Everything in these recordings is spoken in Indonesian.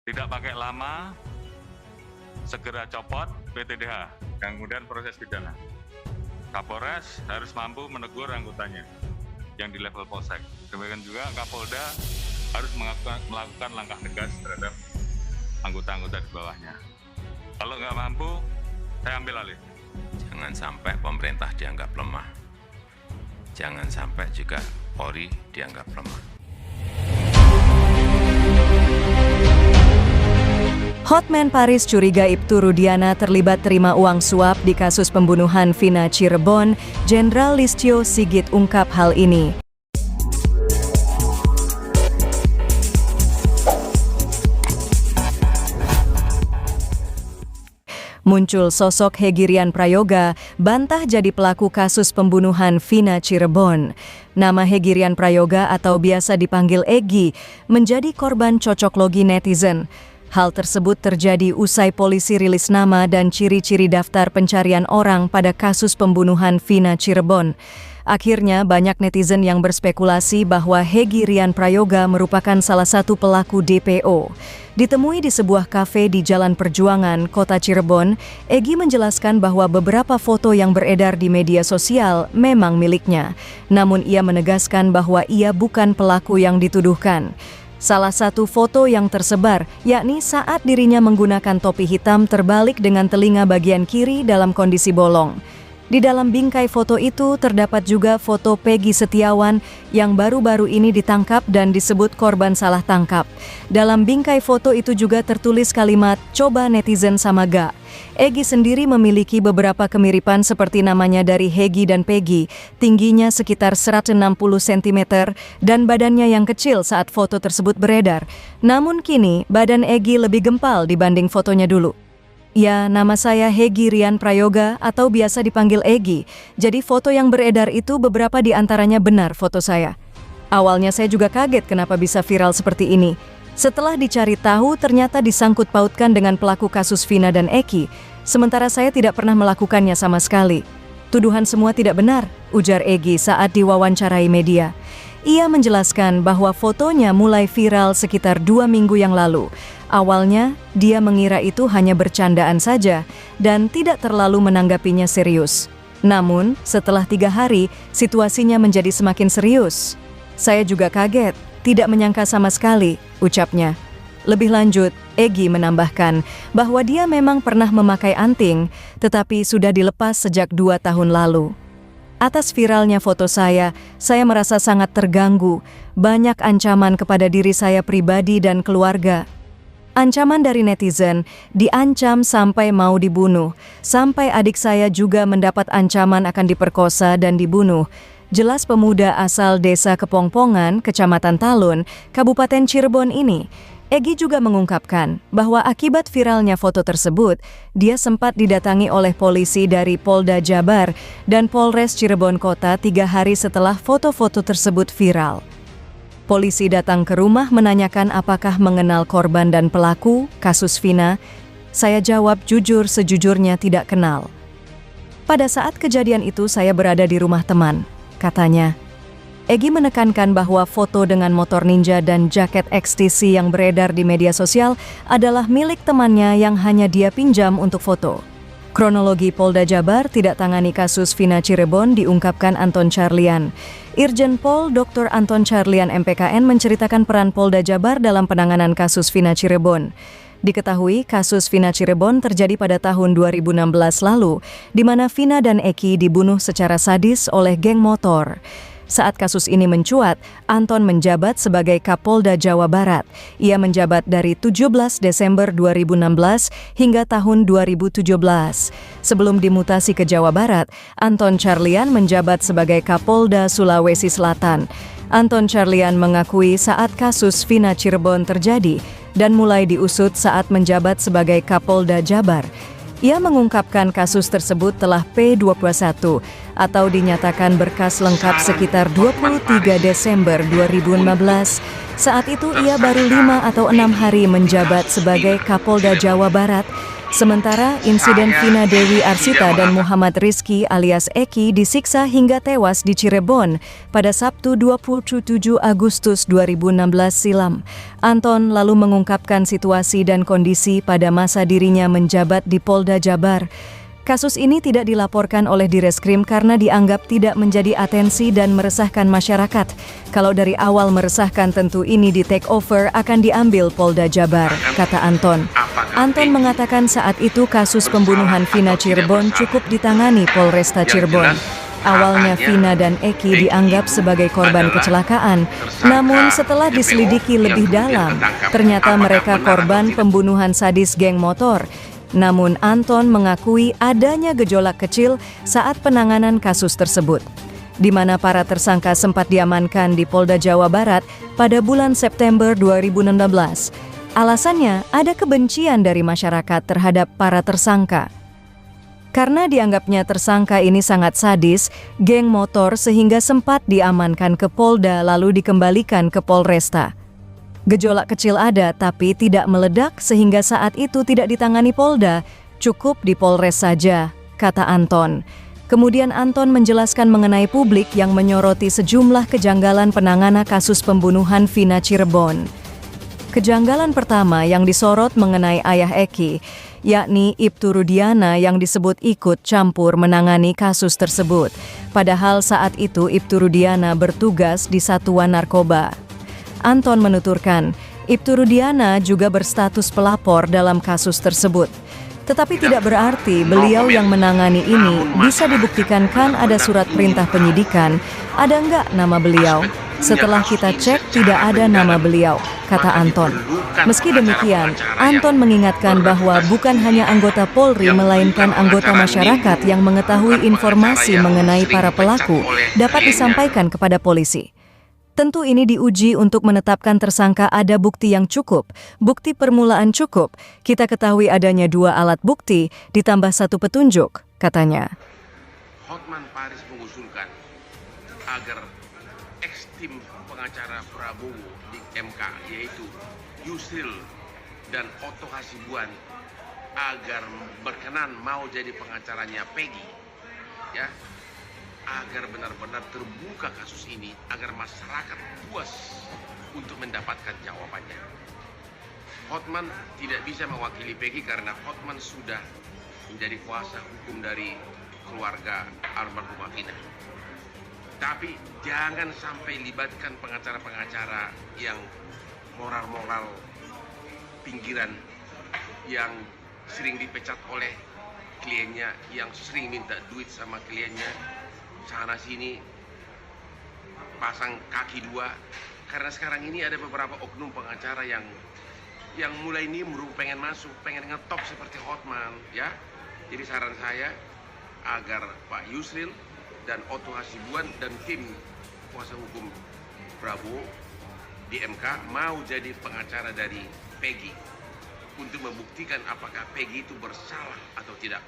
Tidak pakai lama, segera copot PTDH, dan kemudian proses pidana. Kapolres harus mampu menegur anggotanya yang di level polsek. Demikian juga Kapolda harus melakukan langkah tegas terhadap anggota-anggota di bawahnya. Kalau nggak mampu, saya ambil alih. Jangan sampai pemerintah dianggap lemah. Jangan sampai juga Polri dianggap lemah. Hotman Paris curiga Ibtu Rudiana terlibat terima uang suap di kasus pembunuhan Vina Cirebon. Jenderal Listio Sigit ungkap hal ini. Muncul sosok Hegirian Prayoga, bantah jadi pelaku kasus pembunuhan Vina Cirebon. Nama Hegirian Prayoga atau biasa dipanggil Egi menjadi korban cocok logi netizen. Hal tersebut terjadi usai polisi rilis nama dan ciri-ciri daftar pencarian orang pada kasus pembunuhan Vina Cirebon. Akhirnya banyak netizen yang berspekulasi bahwa Hegirian Prayoga merupakan salah satu pelaku DPO. Ditemui di sebuah kafe di Jalan Perjuangan, Kota Cirebon, Egi menjelaskan bahwa beberapa foto yang beredar di media sosial memang miliknya. Namun ia menegaskan bahwa ia bukan pelaku yang dituduhkan. Salah satu foto yang tersebar, yakni saat dirinya menggunakan topi hitam terbalik dengan telinga bagian kiri dalam kondisi bolong. Di dalam bingkai foto itu terdapat juga foto Peggy Setiawan yang baru-baru ini ditangkap dan disebut korban salah tangkap. Dalam bingkai foto itu juga tertulis kalimat, "Coba netizen sama ga." Egi sendiri memiliki beberapa kemiripan seperti namanya dari Hegi dan Peggy, tingginya sekitar 160 cm dan badannya yang kecil saat foto tersebut beredar. Namun kini badan Egi lebih gempal dibanding fotonya dulu. Ya, nama saya Hegirian Prayoga atau biasa dipanggil Egi. Jadi foto yang beredar itu beberapa di antaranya benar foto saya. Awalnya saya juga kaget kenapa bisa viral seperti ini. Setelah dicari tahu ternyata disangkut pautkan dengan pelaku kasus Vina dan Eki. Sementara saya tidak pernah melakukannya sama sekali. Tuduhan semua tidak benar, ujar Egi saat diwawancarai media. Ia menjelaskan bahwa fotonya mulai viral sekitar 2 minggu yang lalu. Awalnya, dia mengira itu hanya bercandaan saja dan tidak terlalu menanggapinya serius. Namun, setelah 3 hari, situasinya menjadi semakin serius. Saya juga kaget, tidak menyangka sama sekali, ucapnya. Lebih lanjut, Egi menambahkan bahwa dia memang pernah memakai anting, tetapi sudah dilepas sejak 2 tahun lalu. Atas viralnya foto saya merasa sangat terganggu. Banyak ancaman kepada diri saya pribadi dan keluarga. Ancaman dari netizen, diancam sampai mau dibunuh. Sampai adik saya juga mendapat ancaman akan diperkosa dan dibunuh. Jelas pemuda asal desa Kepongpongan, Kecamatan Talun, Kabupaten Cirebon ini. Egi juga mengungkapkan bahwa akibat viralnya foto tersebut, dia sempat didatangi oleh polisi dari Polda Jabar dan Polres Cirebon Kota 3 hari setelah foto-foto tersebut viral. Polisi datang ke rumah menanyakan apakah mengenal korban dan pelaku kasus Vina. Saya jawab jujur sejujurnya tidak kenal. Pada saat kejadian itu saya berada di rumah teman, katanya. Egi menekankan bahwa foto dengan motor ninja dan jaket XTC yang beredar di media sosial adalah milik temannya yang hanya dia pinjam untuk foto. Kronologi Polda Jabar tidak tangani kasus Vina Cirebon diungkapkan Anton Carlian. Irjen Pol Dr. Anton Carlian MPKN menceritakan peran Polda Jabar dalam penanganan kasus Vina Cirebon. Diketahui kasus Vina Cirebon terjadi pada tahun 2016 lalu, di mana Vina dan Eki dibunuh secara sadis oleh geng motor. Saat kasus ini mencuat, Anton menjabat sebagai Kapolda Jawa Barat. Ia menjabat dari 17 Desember 2016 hingga tahun 2017. Sebelum dimutasi ke Jawa Barat, Anton Carlian menjabat sebagai Kapolda Sulawesi Selatan. Anton Carlian mengakui saat kasus Vina Cirebon terjadi dan mulai diusut saat menjabat sebagai Kapolda Jabar. Ia mengungkapkan kasus tersebut telah P21 atau dinyatakan berkas lengkap sekitar 23 Desember 2015. Saat itu ia baru 5 atau 6 hari menjabat sebagai Kapolda Jawa Barat. Sementara insiden Vina Dewi Arsita dan Muhammad Rizky alias Eki disiksa hingga tewas di Cirebon pada Sabtu 27 Agustus 2016 silam. Anton lalu mengungkapkan situasi dan kondisi pada masa dirinya menjabat di Polda Jabar. Kasus ini tidak dilaporkan oleh Direskrim karena dianggap tidak menjadi atensi dan meresahkan masyarakat. Kalau dari awal meresahkan tentu ini di take over akan diambil Polda Jabar, kata Anton. Anton mengatakan saat itu kasus pembunuhan Vina Cirebon cukup ditangani Polresta Cirebon. Awalnya Vina dan Eki dianggap sebagai korban kecelakaan, namun setelah diselidiki lebih dalam, ternyata mereka korban pembunuhan sadis geng motor. Namun Anton mengakui adanya gejolak kecil saat penanganan kasus tersebut, di mana para tersangka sempat diamankan di Polda Jawa Barat pada bulan September 2016. Alasannya ada kebencian dari masyarakat terhadap para tersangka. Karena dianggapnya tersangka ini sangat sadis, geng motor sehingga sempat diamankan ke Polda lalu dikembalikan ke Polresta. Gejolak kecil ada tapi tidak meledak sehingga saat itu tidak ditangani Polda, cukup di Polres saja, kata Anton. Kemudian Anton menjelaskan mengenai publik yang menyoroti sejumlah kejanggalan penanganan kasus pembunuhan Vina Cirebon. Kejanggalan pertama yang disorot mengenai ayah Eki, yakni Ibtu Rudiana yang disebut ikut campur menangani kasus tersebut. Padahal saat itu Ibtu Rudiana bertugas di Satuan Narkoba. Anton menuturkan, Ibtu Rudiana juga berstatus pelapor dalam kasus tersebut. Tetapi tidak berarti beliau yang menangani ini bisa dibuktikan kan ada surat perintah penyidikan, ada enggak nama beliau? Setelah kita cek tidak ada nama beliau, kata Anton. Meski demikian, Anton mengingatkan bahwa bukan hanya anggota Polri melainkan anggota masyarakat yang mengetahui informasi mengenai para pelaku dapat disampaikan kepada polisi. Tentu ini diuji untuk menetapkan tersangka ada bukti yang cukup, bukti permulaan cukup. Kita ketahui adanya 2 alat bukti ditambah 1 petunjuk, katanya. Hotman Paris mengusulkan agar ex-tim pengacara Prabowo di MK yaitu Yusril dan Otto Hasibuan agar berkenan mau jadi pengacaranya Peggy, ya, agar benar-benar terbuka kasus ini, agar masyarakat puas untuk mendapatkan jawabannya. Hotman tidak bisa mewakili Peggy karena Hotman sudah menjadi kuasa hukum dari keluarga almarhumah Vina. Tapi jangan sampai libatkan pengacara-pengacara yang moral-moral pinggiran, yang sering dipecat oleh kliennya, yang sering minta duit sama kliennya, sana sini pasang kaki 2. Karena sekarang ini ada beberapa oknum pengacara yang mulai nimbrung, pengen masuk, pengen ngetop seperti Hotman, ya. Jadi saran saya agar Pak Yusril dan Otto Hasibuan dan tim kuasa hukum Prabowo di MK mau jadi pengacara dari Peggy untuk membuktikan apakah Peggy itu bersalah atau tidak.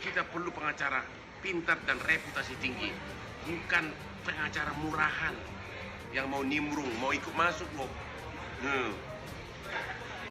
Kita perlu pengacara pintar dan reputasi tinggi, bukan pengacara murahan yang mau nimbrung, mau ikut masuk loh.